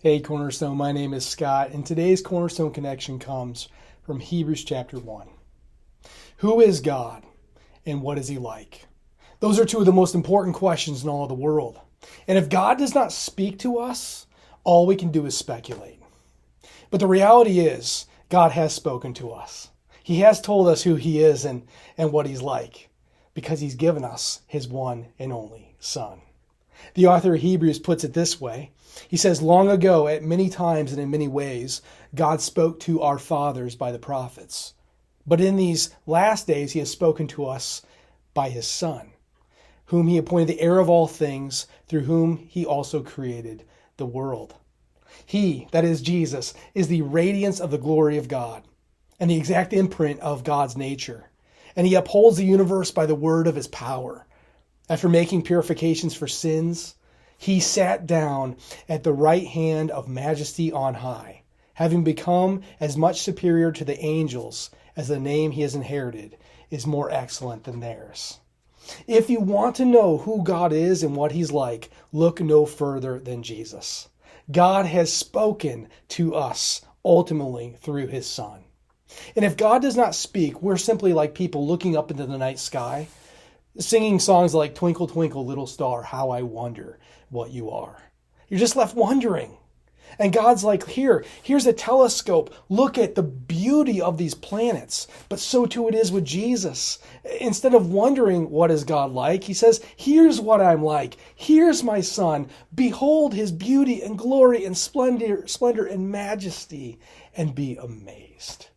Hey, Cornerstone, my name is Scott, and today's Cornerstone connection comes from Hebrews chapter 1. Who is God, and what is he like? Those are two of the most important questions in all of the world. And if God does not speak to us, all we can do is speculate. But the reality is, God has spoken to us. He has told us who he is and what he's like, because he's given us his one and only Son. The author of Hebrews puts it this way. He says, long ago, at many times and in many ways, God spoke to our fathers by the prophets. But in these last days, he has spoken to us by his Son, whom he appointed the heir of all things, through whom he also created the world. He, that is Jesus, is the radiance of the glory of God and the exact imprint of God's nature. And he upholds the universe by the word of his power. After making purifications for sins, he sat down at the right hand of majesty on high, having become as much superior to the angels as the name he has inherited is more excellent than theirs. If you want to know who God is and what he's like, look no further than Jesus. God has spoken to us ultimately through his Son. And if God does not speak, we're simply like people looking up into the night sky, singing songs like Twinkle, Twinkle, Little Star, How I Wonder What You Are. You're just left wondering. And God's like, here's a telescope. Look at the beauty of these planets. But so too it is with Jesus. Instead of wondering what is God like, he says, here's what I'm like. Here's my Son. Behold his beauty and glory and splendor and majesty, and be amazed.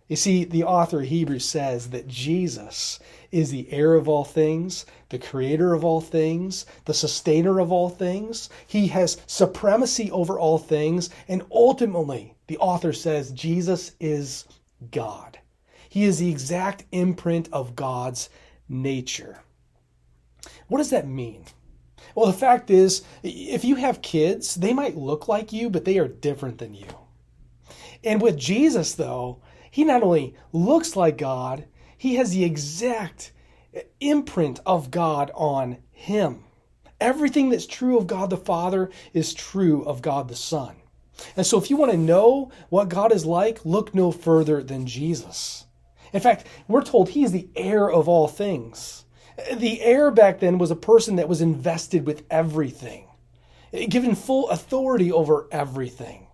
You see, the author of Hebrews says that Jesus is the heir of all things, the creator of all things, the sustainer of all things. He has supremacy over all things. And ultimately, the author says Jesus is God. He is the exact imprint of God's nature. What does that mean? Well, the fact is, if you have kids, they might look like you, but they are different than you. And with Jesus, though, he not only looks like God, he has the exact imprint of God on him. Everything that's true of God the Father is true of God the Son. And so if you want to know what God is like, look no further than Jesus. In fact, we're told he is the heir of all things. The heir back then was a person that was invested with everything, given full authority over everything.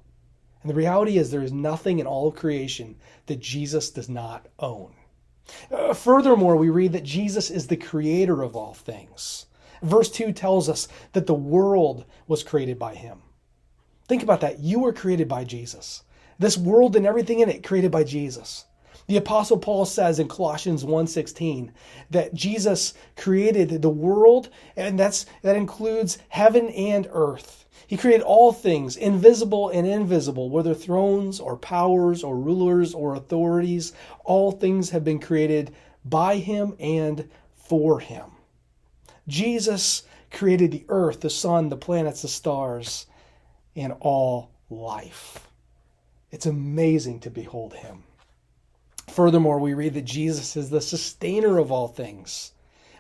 And the reality is there is nothing in all of creation that Jesus does not own. Furthermore, we read that Jesus is the creator of all things. Verse 2 tells us that the world was created by him. Think about that. You were created by Jesus. This world and everything in it created by Jesus. The Apostle Paul says in Colossians 1:16 that Jesus created the world, and that includes heaven and earth. He created all things, invisible and invisible, whether thrones or powers or rulers or authorities. All things have been created by him and for him. Jesus created the earth, the sun, the planets, the stars, and all life. It's amazing to behold him. Furthermore, we read that Jesus is the sustainer of all things.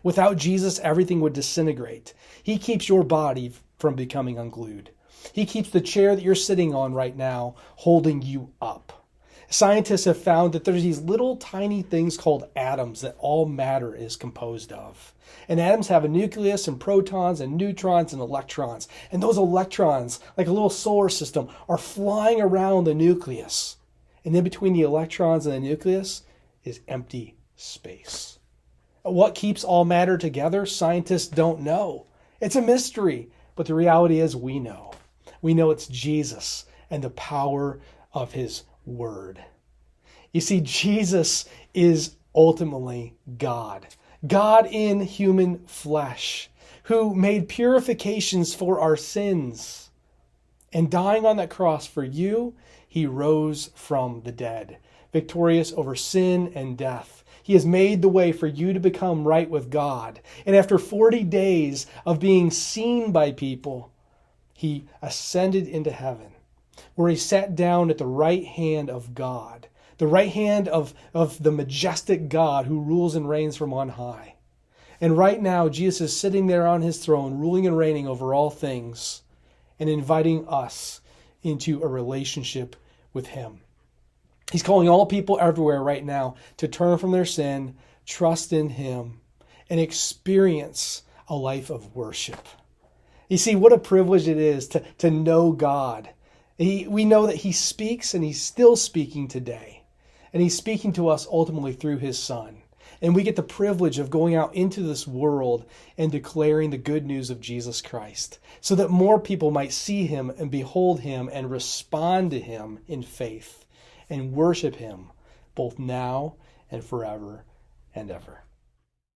Without Jesus, everything would disintegrate. He keeps your body from becoming unglued. He keeps the chair that you're sitting on right now holding you up. Scientists have found that there's these little tiny things called atoms that all matter is composed of. And atoms have a nucleus and protons and neutrons and electrons. And those electrons, like a little solar system, are flying around the nucleus. And in between the electrons and the nucleus is empty space. What keeps all matter together? Scientists don't know. It's a mystery. But the reality is we know. We know it's Jesus and the power of his word. You see, Jesus is ultimately God. God in human flesh, who made purifications for our sins. And dying on that cross for you, he rose from the dead, victorious over sin and death. He has made the way for you to become right with God. And after 40 days of being seen by people, he ascended into heaven, where he sat down at the right hand of God, the right hand of the majestic God who rules and reigns from on high. And right now, Jesus is sitting there on his throne, ruling and reigning over all things, and inviting us into a relationship with him. He's calling all people everywhere right now to turn from their sin, trust in him, and experience a life of worship. You see, what a privilege it is to know God. We know that he speaks, and he's still speaking today. And he's speaking to us ultimately through his Son. And we get the privilege of going out into this world and declaring the good news of Jesus Christ, so that more people might see him and behold him and respond to him in faith and worship him both now and forever and ever.